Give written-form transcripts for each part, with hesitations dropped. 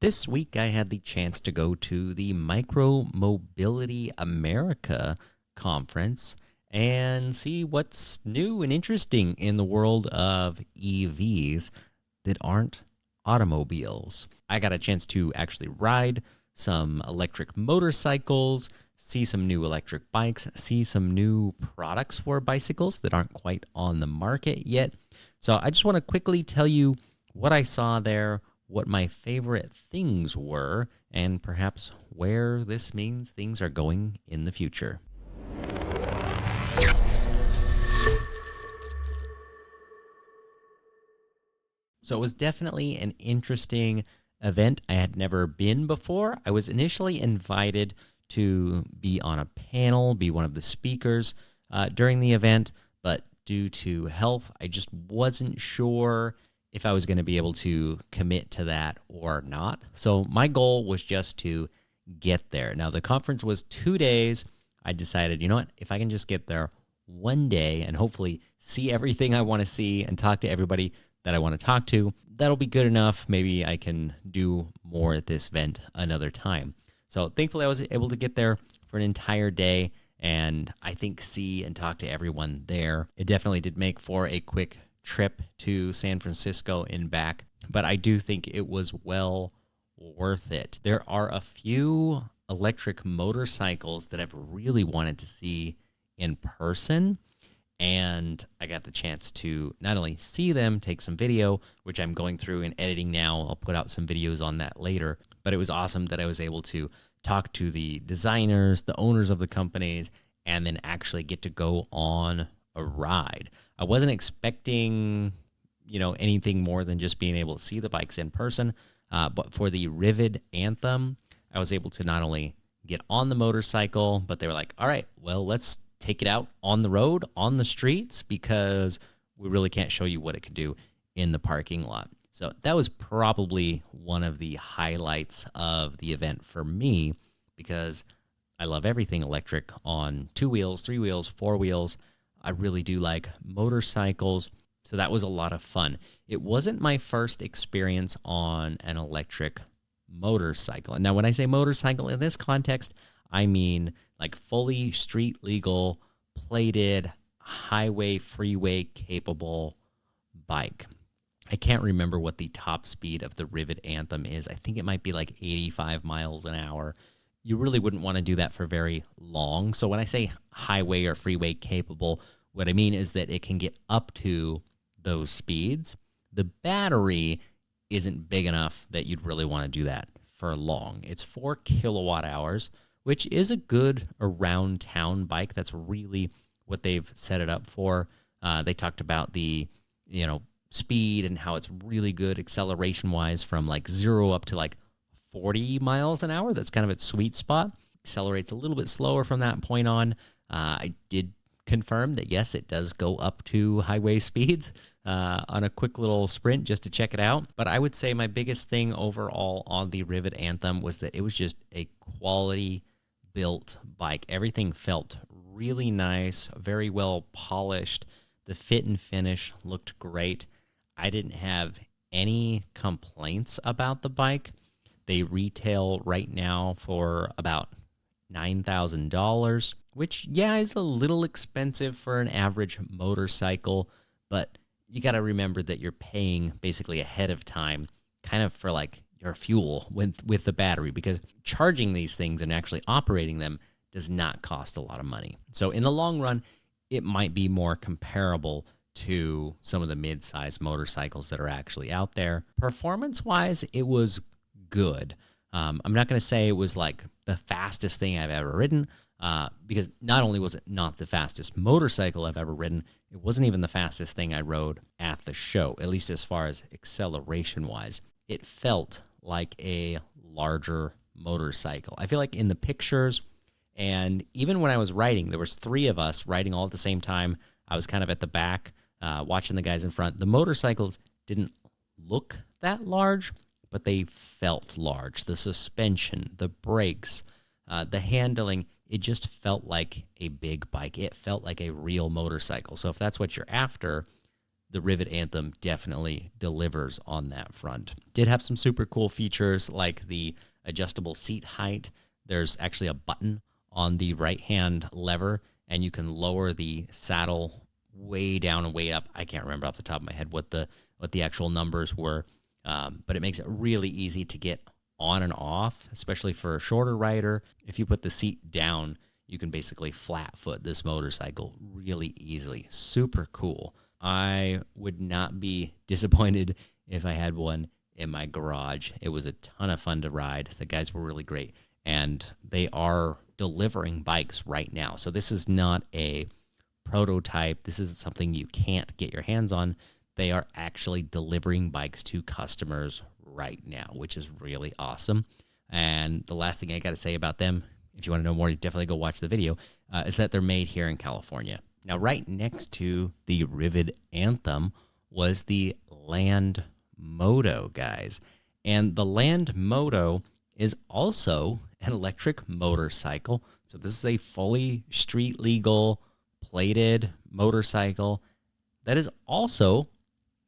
This week, I had the chance to go to the Micromobility America conference and see what's new and interesting in the world of EVs that aren't automobiles. I got a chance to actually ride some electric motorcycles, see some new electric bikes, see some new products for bicycles that aren't quite on the market yet. So I just want to quickly tell you what I saw there, what my favorite things were, and perhaps where this means things are going in the future. So it was definitely an interesting event. I had never been before. I was initially invited to be on a panel, be one of the speakers during the event, but due to health, I just wasn't sure if I was going to be able to commit to that or not. So my goal was just to get there. Now, the conference was 2 days. I decided, you know what, if I can just get there one day and hopefully see everything I want to see and talk to everybody that I want to talk to, that'll be good enough. Maybe I can do more at this event another time. So thankfully, I was able to get there for an entire day and I think see and talk to everyone there. It definitely did make for a quick trip to San Francisco and back, but I do think it was well worth it. There are a few electric motorcycles that I've really wanted to see in person, and I got the chance to not only see them, take some video, which I'm going through and editing now. I'll put out some videos on that later, but it was awesome that I was able to talk to the designers, the owners of the companies, and then actually get to go on a ride. I wasn't expecting, anything more than just being able to see the bikes in person. But for the Rivet Anthem, I was able to not only get on the motorcycle, but they were like, all right, well, let's take it out on the road, on the streets, because we really can't show you what it could do in the parking lot. So that was probably one of the highlights of the event for me, because I love everything electric on 2 wheels, 3 wheels, 4 wheels. I really do like motorcycles, so that was a lot of fun. It wasn't my first experience on an electric motorcycle. And now when I say motorcycle in this context, I mean like fully street legal, plated, highway, freeway capable bike. I can't remember what the top speed of the Rivet Anthem is. I think it might be like 85 miles an hour. You really wouldn't want to do that for very long. So when I say highway or freeway capable, what I mean is that it can get up to those speeds. The battery isn't big enough that you'd really want to do that for long. It's 4 kilowatt hours, which is a good around town bike. That's really what they've set it up for. They talked about the, speed and how it's really good acceleration wise from like 0 up to like 40 miles an hour. That's kind of its sweet spot. Accelerates a little bit slower from that point on. I did confirm that, yes, it does go up to highway speeds on a quick little sprint just to check it out. But I would say my biggest thing overall on the Rivet Anthem was that it was just a quality built bike. Everything felt really nice, very well polished. The fit and finish looked great. I didn't have any complaints about the bike. They retail right now for about $9,000, which, is a little expensive for an average motorcycle, but you got to remember that you're paying basically ahead of time kind of for like your fuel with the battery, because charging these things and actually operating them does not cost a lot of money. So in the long run, it might be more comparable to some of the mid-size motorcycles that are actually out there. Performance-wise, it was good. I'm not going to say it was like the fastest thing I've ever ridden, because not only was it not the fastest motorcycle I've ever ridden, it wasn't even the fastest thing I rode at the show, at least as far as acceleration-wise. It felt like a larger motorcycle. I feel like in the pictures, and even when I was riding, there was 3 of us riding all at the same time. I was kind of at the back, watching the guys in front. The motorcycles didn't look that large, but they felt large. The suspension, the brakes, the handling, it just felt like a big bike. It felt like a real motorcycle. So if that's what you're after, the Rivet Anthem definitely delivers on that front. Did have some super cool features like the adjustable seat height. There's actually a button on the right-hand lever, and you can lower the saddle way down and way up. I can't remember off the top of my head what the actual numbers were, but it makes it really easy to get on and off, especially for a shorter rider. If you put the seat down, you can basically flat foot this motorcycle really easily. Super cool. I would not be disappointed if I had one in my garage. It was a ton of fun to ride. The guys were really great, and they are delivering bikes right now. So this is not a prototype. This isn't something you can't get your hands on. They are actually delivering bikes to customers right now, which is really awesome. And the last thing I got to say about them, if you want to know more, you definitely go watch the video, is that they're made here in California. Now, right next to the Rivet Anthem was the Land Moto, guys. And the Land Moto is also an electric motorcycle. So this is a fully street legal plated motorcycle that is also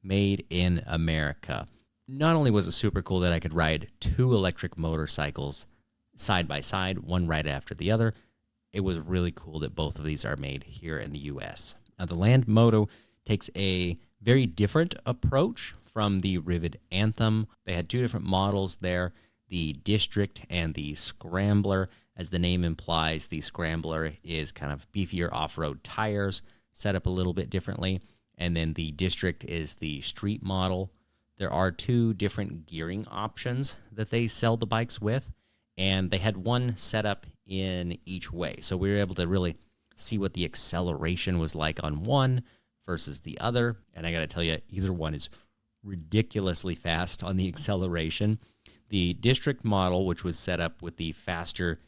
made in America. Not only was it super cool that I could ride two electric motorcycles side by side, one right after the other, it was really cool that both of these are made here in the U.S. Now, the Land Moto takes a very different approach from the Rivet Anthem. They had two different models there, the District and the Scrambler. As the name implies, the Scrambler is kind of beefier off-road tires, set up a little bit differently, and then the District is the street model. There are two different gearing options that they sell the bikes with, and they had one set up in each way. So we were able to really see what the acceleration was like on one versus the other. And I got to tell you, either one is ridiculously fast on the acceleration. The District model, which was set up with the faster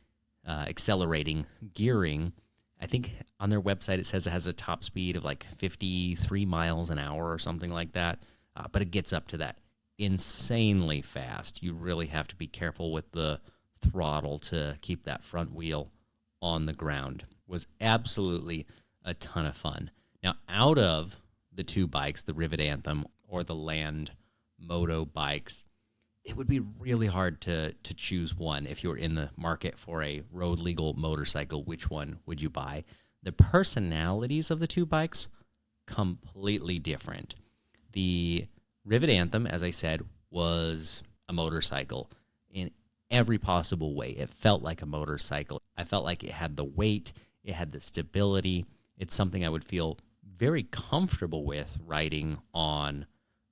accelerating gearing, I think on their website it says it has a top speed of like 53 miles an hour or something like that. But it gets up to that insanely fast. You really have to be careful with the throttle to keep that front wheel on the ground. Was absolutely a ton of fun. Now, out of the two bikes, the Rivet Anthem or the Land Moto bikes, it would be really hard to choose one. If you were in the market for a road legal motorcycle, which one would you buy? The personalities of the two bikes, completely different. The Rivet Anthem, as I said, was a motorcycle in every possible way. It felt like a motorcycle. I felt like it had the weight, it had the stability. It's something I would feel very comfortable with riding on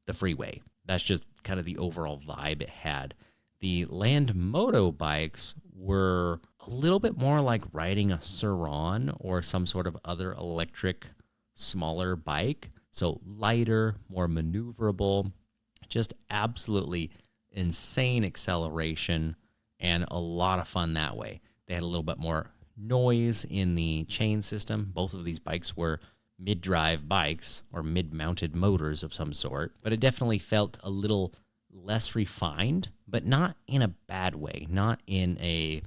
the freeway. That's just kind of the overall vibe it had. The Land Moto bikes were a little bit more like riding a Sur-Ron or some sort of other electric smaller bike. So lighter, more maneuverable, just absolutely insane acceleration and a lot of fun that way. They had a little bit more noise in the chain system. Both of these bikes were mid-drive bikes or mid-mounted motors of some sort, but it definitely felt a little less refined, but not in a bad way, not in a,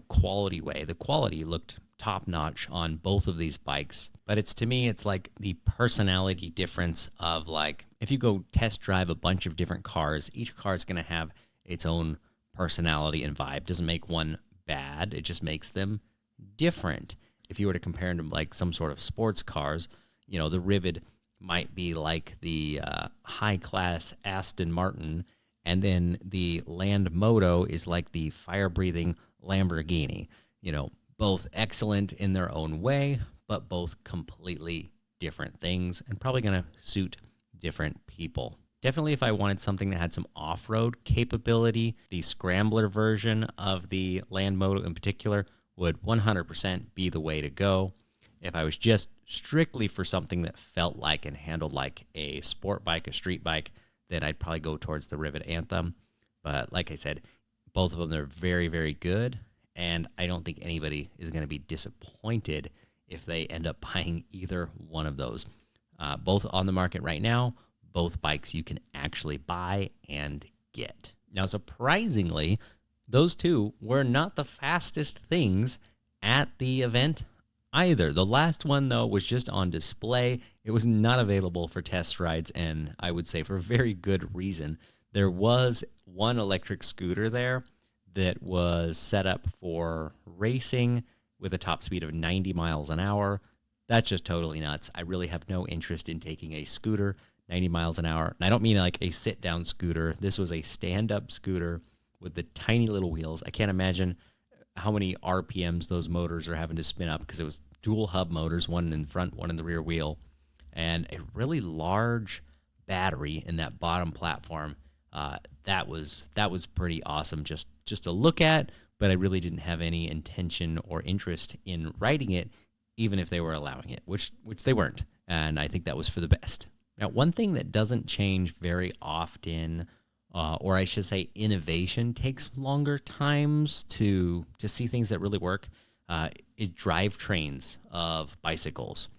quality way. The quality looked top-notch on both of these bikes, but to me, it's like the personality difference of like, if you go test drive a bunch of different cars, each car is going to have its own personality and vibe. Doesn't make one bad, it just makes them different. If you were to compare them like some sort of sports cars, the Rivet might be like the high-class Aston Martin, and then the Land Moto is like the fire-breathing Lamborghini. Both excellent in their own way, but both completely different things and probably going to suit different people. Definitely if I wanted something that had some off-road capability, the Scrambler version of the Land Moto in particular would 100% be the way to go. If I was just strictly for something that felt like and handled like a sport bike, a street bike, then I'd probably go towards the Rivet Anthem. But like I said, both of them are very, very good, and I don't think anybody is going to be disappointed if they end up buying either one of those. Both on the market right now, both bikes you can actually buy and get. Now, surprisingly, those two were not the fastest things at the event either. The last one, though, was just on display. It was not available for test rides, and I would say for very good reason. There was one electric scooter there that was set up for racing with a top speed of 90 miles an hour. That's just totally nuts. I really have no interest in taking a scooter 90 miles an hour. And I don't mean like a sit-down scooter. This was a stand-up scooter with the tiny little wheels. I can't imagine how many RPMs those motors are having to spin up because it was dual hub motors, one in front, one in the rear wheel, and a really large battery in that bottom platform. That was pretty awesome just to look at, but I really didn't have any intention or interest in riding it, even if they were allowing it, which they weren't, and I think that was for the best. Now, one thing that doesn't change very often, or I should say innovation takes longer times to see things that really work, is drivetrains of bicycles.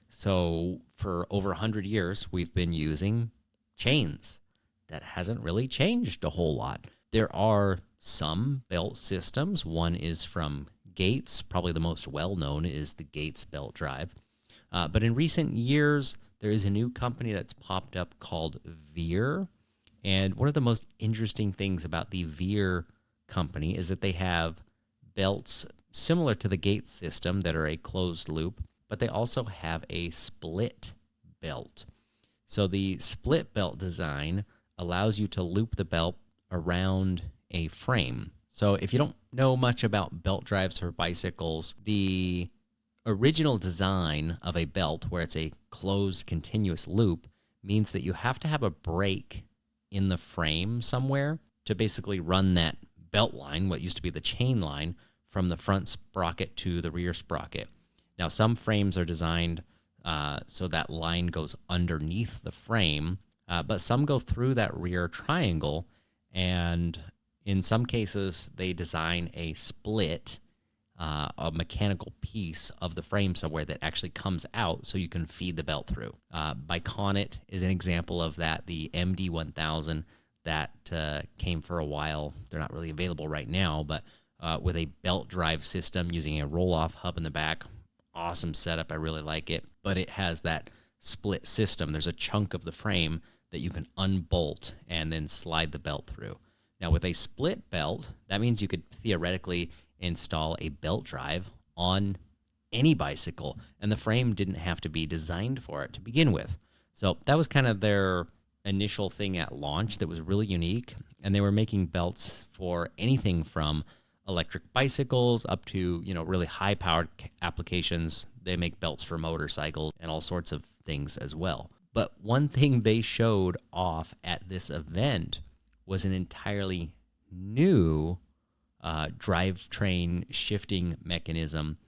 So for over 100 years, we've been using chains. That hasn't really changed a whole lot. There are some belt systems. One is from Gates. Probably the most well-known is the Gates belt drive. But in recent years, there is a new company that's popped up called Veer. And one of the most interesting things about the Veer company is that they have belts similar to the Gates system that are a closed loop, but they also have a split belt. So the split belt design allows you to loop the belt around a frame. So if you don't know much about belt drives for bicycles, the original design of a belt where it's a closed continuous loop means that you have to have a break in the frame somewhere to basically run that belt line, what used to be the chain line, from the front sprocket to the rear sprocket. Now, some frames are designed so that line goes underneath the frame, but some go through that rear triangle, and in some cases, they design a split, a mechanical piece of the frame somewhere that actually comes out so you can feed the belt through. Biconit is an example of that. The MD1000 that came for a while. They're not really available right now, but with a belt drive system using a roll-off hub in the back. Awesome setup. I really like it. But it has that split system. There's a chunk of the frame that you can unbolt and then slide the belt through. Now, with a split belt, that means you could theoretically install a belt drive on any bicycle, and the frame didn't have to be designed for it to begin with. So that was kind of their initial thing at launch that was really unique, and they were making belts for anything from electric bicycles up to, really high-powered applications. They make belts for motorcycles and all sorts of things as well. But one thing they showed off at this event was an entirely new drivetrain shifting mechanism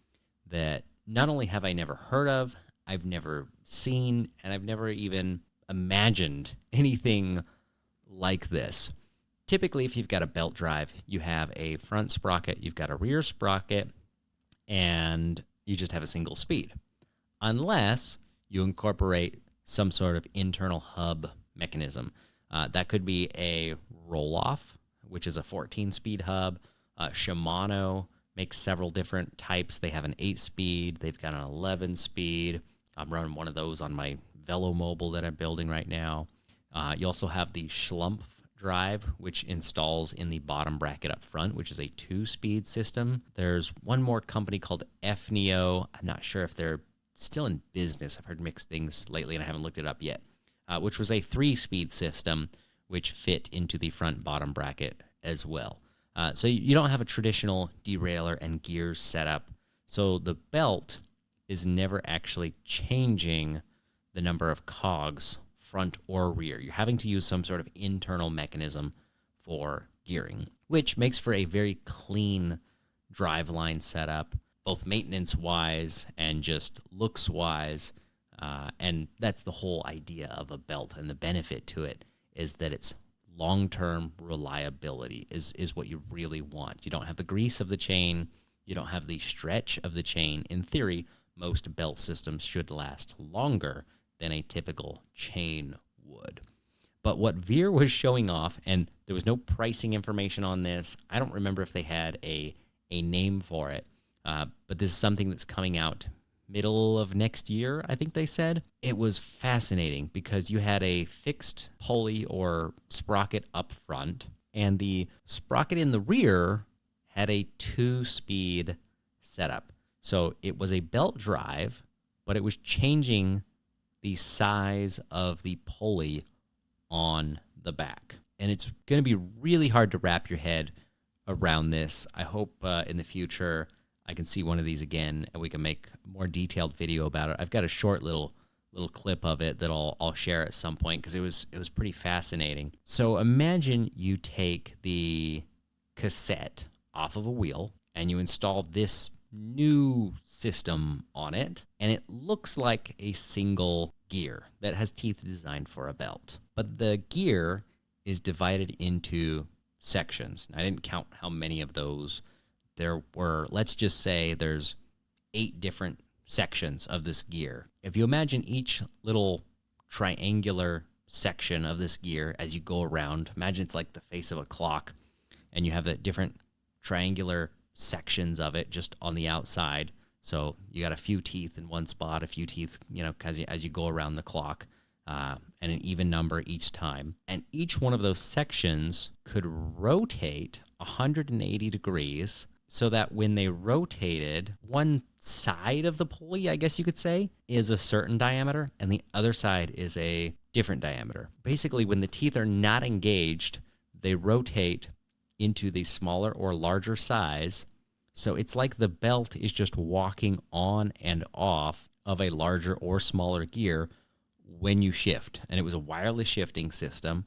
that not only have I never heard of, I've never seen, and I've never even imagined anything like this. Typically, if you've got a belt drive, you have a front sprocket, you've got a rear sprocket, and you just have a single speed. Unless you incorporate some sort of internal hub mechanism. That could be a roll-off, which is a 14-speed hub. Shimano makes several different types. They have an 8-speed. They've got an 11-speed. I'm running one of those on my Velomobile that I'm building right now. You also have the Schlumpf drive, which installs in the bottom bracket up front, which is a 2-speed system. There's one more company called FNEO. I'm not sure if they're still in business. I've heard mixed things lately, and I haven't looked it up yet, which was a 3-speed system, which fit into the front bottom bracket as well. So you don't have a traditional derailleur and gears setup. So the belt is never actually changing the number of cogs, front or rear. You're having to use some sort of internal mechanism for gearing, which makes for a very clean driveline setup, both maintenance-wise and just looks-wise. And that's the whole idea of a belt, and the benefit to it is that it's long-term reliability is what you really want. You don't have the grease of the chain. You don't have the stretch of the chain. In theory, most belt systems should last longer than a typical chain would. But what Veer was showing off, and there was no pricing information on this. I don't remember if they had a name for it, but this is something that's coming out middle of next year, I think they said. It was fascinating because you had a fixed pulley or sprocket up front, and the sprocket in the rear had a 2-speed setup. So it was a belt drive, but it was changing the size of the pulley on the back. And it's going to be really hard to wrap your head around this. I hope in the future I can see one of these again and we can make a more detailed video about it. I've got a short little clip of it that I'll share at some point because it was pretty fascinating. So imagine you take the cassette off of a wheel and you install this new system on it, and it looks like a single gear that has teeth designed for a belt. But the gear is divided into sections. I didn't count how many of those there were. Let's just say there's 8 different sections of this gear. If you imagine each little triangular section of this gear as you go around, imagine it's like the face of a clock, and you have the different triangular sections of it just on the outside. So you got a few teeth in one spot, a few teeth, as you go around the clock, and an even number each time. And each one of those sections could rotate 180 degrees so that when they rotated, one side of the pulley, I guess you could say, is a certain diameter and the other side is a different diameter. Basically, when the teeth are not engaged, they rotate into the smaller or larger size. So it's like the belt is just walking on and off of a larger or smaller gear when you shift. And it was a wireless shifting system.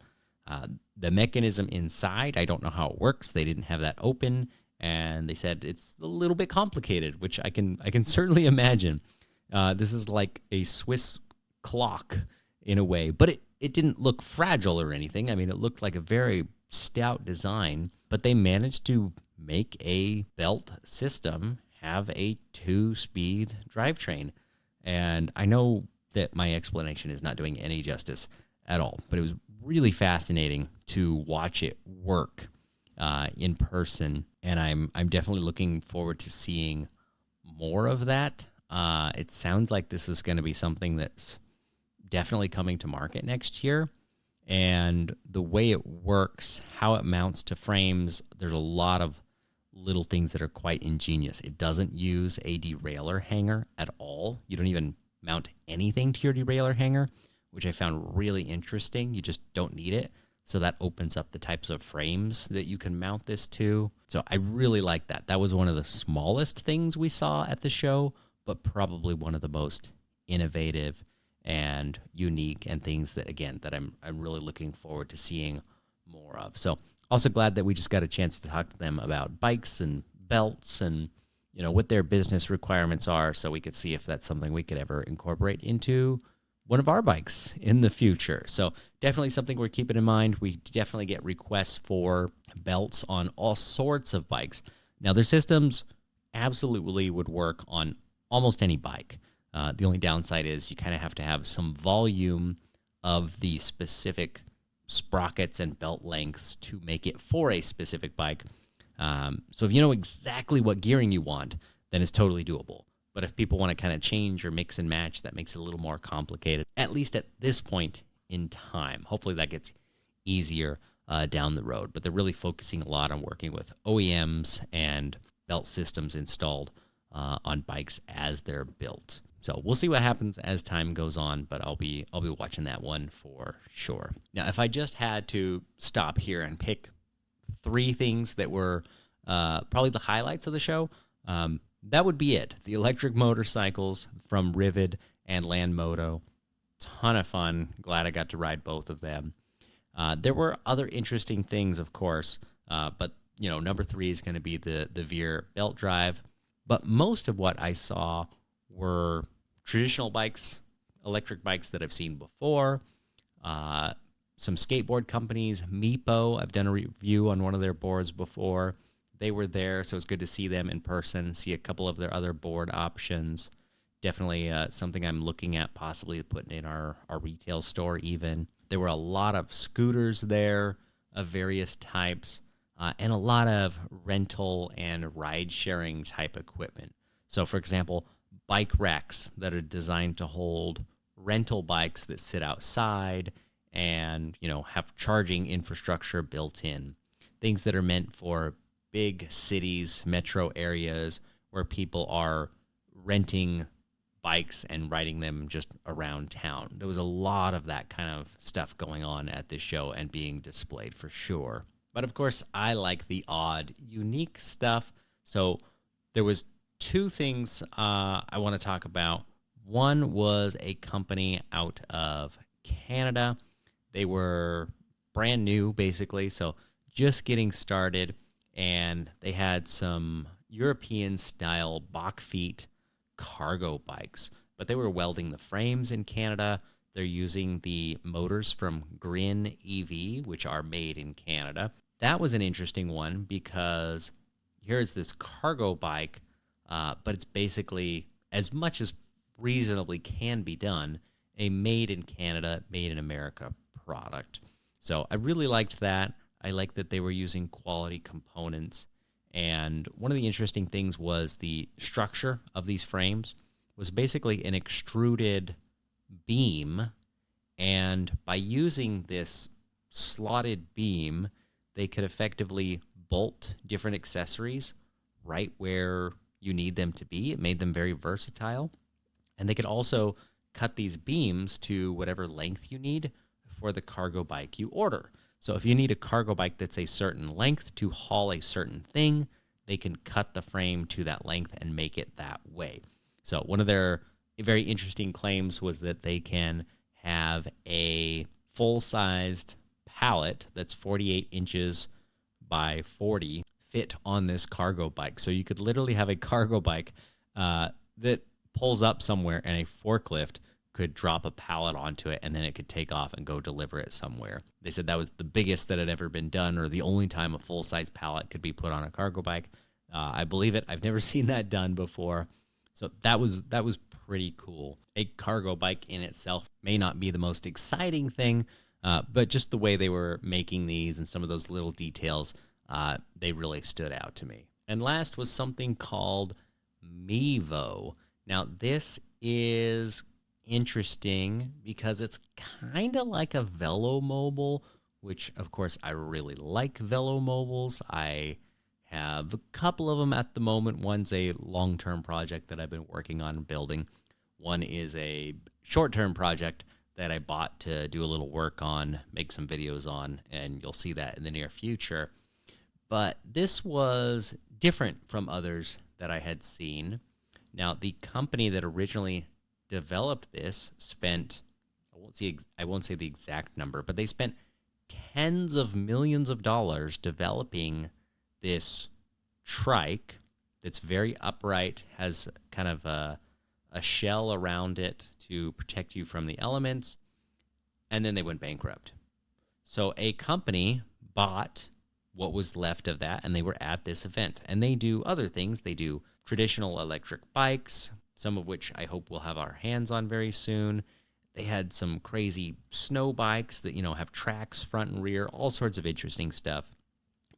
The mechanism inside, I don't know how it works. They didn't have that open, and they said it's a little bit complicated, which I can certainly imagine. This is like a Swiss clock in a way, but it didn't look fragile or anything. I mean, it looked like a very stout design, but they managed to make a belt system have a 2-speed drivetrain. And I know that my explanation is not doing any justice at all, but it was really fascinating to watch it work in person, and I'm definitely looking forward to seeing more of that. It sounds like this is going to be something that's definitely coming to market next year. And the way it works, how it mounts to frames, there's a lot of little things that are quite ingenious. It doesn't use a derailleur hanger at all. You don't even mount anything to your derailleur hanger, which I found really interesting. You just don't need it. So that opens up the types of frames that you can mount this to. So I really like that. That was one of the smallest things we saw at the show, but probably one of the most innovative and unique, and things that, again, that I'm really looking forward to seeing more of. So also glad that we just got a chance to talk to them about bikes and belts and, what their business requirements are, so we could see if that's something we could ever incorporate into one of our bikes in the future. So definitely something we're keeping in mind. We definitely get requests for belts on all sorts of bikes. Now, their systems absolutely would work on almost any bike. The only downside is you kind of have to have some volume of the specific sprockets and belt lengths to make it for a specific bike. So if you know exactly what gearing you want, then it's totally doable. But if people want to kind of change or mix and match, that makes it a little more complicated, at least at this point in time. Hopefully that gets easier down the road. But they're really focusing a lot on working with OEMs and belt systems installed on bikes as they're built. So we'll see what happens as time goes on, but I'll be watching that one for sure. Now, if I just had to stop here and pick 3 things that were probably the highlights of the show, that would be it. The electric motorcycles from Rivid and Land Moto. Ton of fun. Glad I got to ride both of them. There were other interesting things, of course, but number 3 is going to be the Veer belt drive. But most of what I saw were traditional bikes, electric bikes that I've seen before. Some skateboard companies, Meepo, I've done a review on one of their boards before. They were there, so it's good to see them in person, see a couple of their other board options. Definitely something I'm looking at possibly putting in our retail store even. There were a lot of scooters there of various types, and a lot of rental and ride-sharing type equipment. So, for example, bike racks that are designed to hold rental bikes that sit outside and, have charging infrastructure built in. Things that are meant for big cities, metro areas where people are renting bikes and riding them just around town. There was a lot of that kind of stuff going on at this show and being displayed for sure. But of course, I like the odd, unique stuff. So there was two things I want to talk about. One was a company out of Canada. They were brand new, basically, so just getting started, and they had some European-style Bach-feet cargo bikes, but they were welding the frames in Canada. They're using the motors from Grin EV, which are made in Canada. That was an interesting one because here's this cargo bike, but it's basically, as much as reasonably can be done, a made in Canada, made in America product. So I really liked that. I liked that they were using quality components. And one of the interesting things was the structure of these frames was basically an extruded beam. And by using this slotted beam, they could effectively bolt different accessories right where you need them to be. It made them very versatile. And they could also cut these beams to whatever length you need for the cargo bike you order. So if you need a cargo bike that's a certain length to haul a certain thing, they can cut the frame to that length and make it that way. So one of their very interesting claims was that they can have a full-sized pallet that's 48 inches by 40 fit on this cargo bike. So you could literally have a cargo bike that pulls up somewhere and a forklift could drop a pallet onto it, and then it could take off and go deliver it somewhere. They said that was the biggest that had ever been done, or the only time a full-size pallet could be put on a cargo bike. I believe it. I've never seen that done before. So that was pretty cool. A cargo bike in itself may not be the most exciting thing, but just the way they were making these and some of those little details, they really stood out to me. And last was something called Mevo. Now, this is interesting because it's kind of like a Velomobile, which, of course, I really like Velomobiles. I have a couple of them at the moment. One's a long-term project that I've been working on building. One is a short-term project that I bought to do a little work on, make some videos on, and you'll see that in the near future. But this was different from others that I had seen. Now, the company that originally developed this spent, I won't say the exact number, but they spent tens of millions of dollars developing this trike that's very upright, has kind of a shell around it to protect you from the elements, and then they went bankrupt. So a company bought what was left of that, and they were at this event. And they do other things. They do traditional electric bikes, some of which I hope we'll have our hands on very soon. They had some crazy snow bikes that, have tracks front and rear, all sorts of interesting stuff.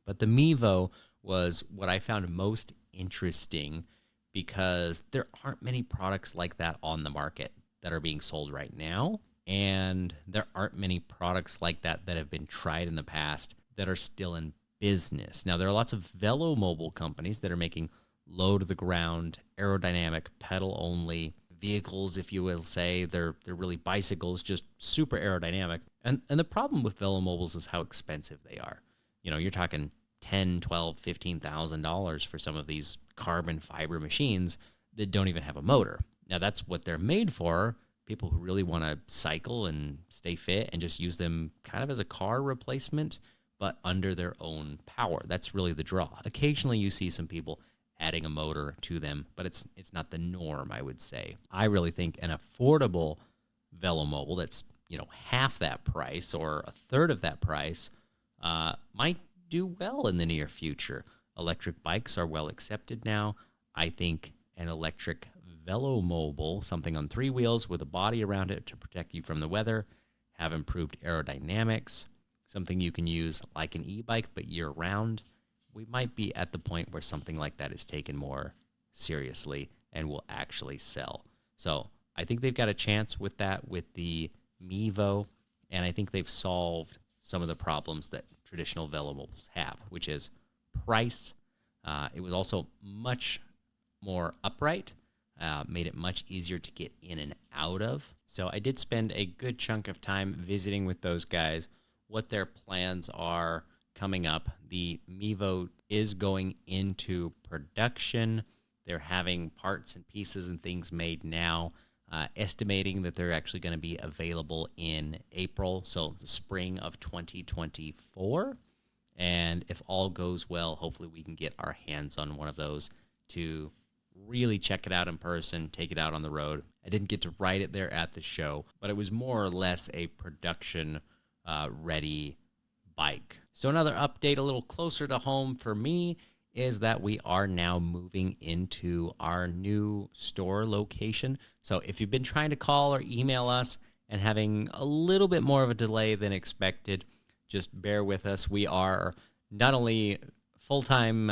But the Mevo was what I found most interesting because there aren't many products like that on the market that are being sold right now. And there aren't many products like that that have been tried in the past that are still in business. Now, there are lots of velomobile companies that are making low-to-the-ground, aerodynamic, pedal-only vehicles, if you will say. They're really bicycles, just super aerodynamic. And the problem with velomobiles is how expensive they are. You're talking $10,000, $12,000, $15,000 for some of these carbon fiber machines that don't even have a motor. Now, that's what they're made for. People who really want to cycle and stay fit and just use them kind of as a car replacement, but under their own power. That's really the draw. Occasionally you see some people adding a motor to them, but it's not the norm, I would say. I really think an affordable velomobile that's, half that price or a third of that price might do well in the near future. Electric bikes are well accepted now. I think an electric velomobile, something on three wheels with a body around it to protect you from the weather, have improved aerodynamics, something you can use like an e-bike but year-round. We might be at the point where something like that is taken more seriously and will actually sell. So I think they've got a chance with that with the Mevo, and I think they've solved some of the problems that traditional velables have, which is price. It was also much more upright, made it much easier to get in and out of. So I did spend a good chunk of time visiting with those guys, what their plans are coming up. The Mevo is going into production. They're having parts and pieces and things made now, estimating that they're actually going to be available in April, so the spring of 2024. And if all goes well, hopefully we can get our hands on one of those to really check it out in person, take it out on the road. I didn't get to ride it there at the show, but it was more or less a production ready bike. So another update a little closer to home for me is that we are now moving into our new store location. So if you've been trying to call or email us and having a little bit more of a delay than expected, just bear with us. We are not only full-time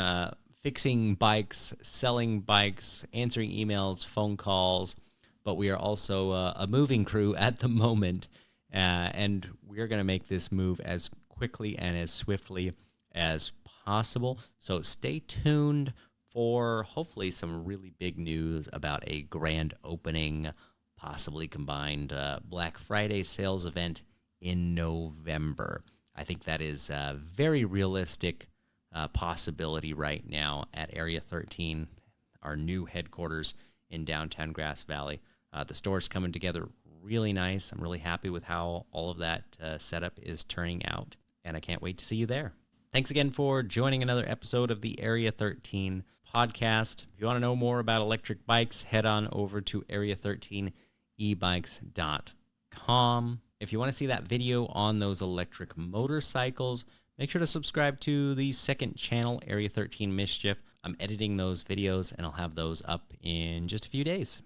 fixing bikes, selling bikes, answering emails, phone calls, but we are also a moving crew at the moment. And we're going to make this move as quickly and as swiftly as possible. So stay tuned for hopefully some really big news about a grand opening, possibly combined Black Friday sales event in November. I think that is a very realistic possibility right now at Area 13, our new headquarters in downtown Grass Valley. The store's coming together really nice. I'm really happy with how all of that setup is turning out, and I can't wait to see you there. Thanks again for joining another episode of the Area 13 podcast. If you want to know more about electric bikes, head on over to area13ebikes.com. If you want to see that video on those electric motorcycles, make sure to subscribe to the second channel, Area 13 Mischief. I'm editing those videos, and I'll have those up in just a few days.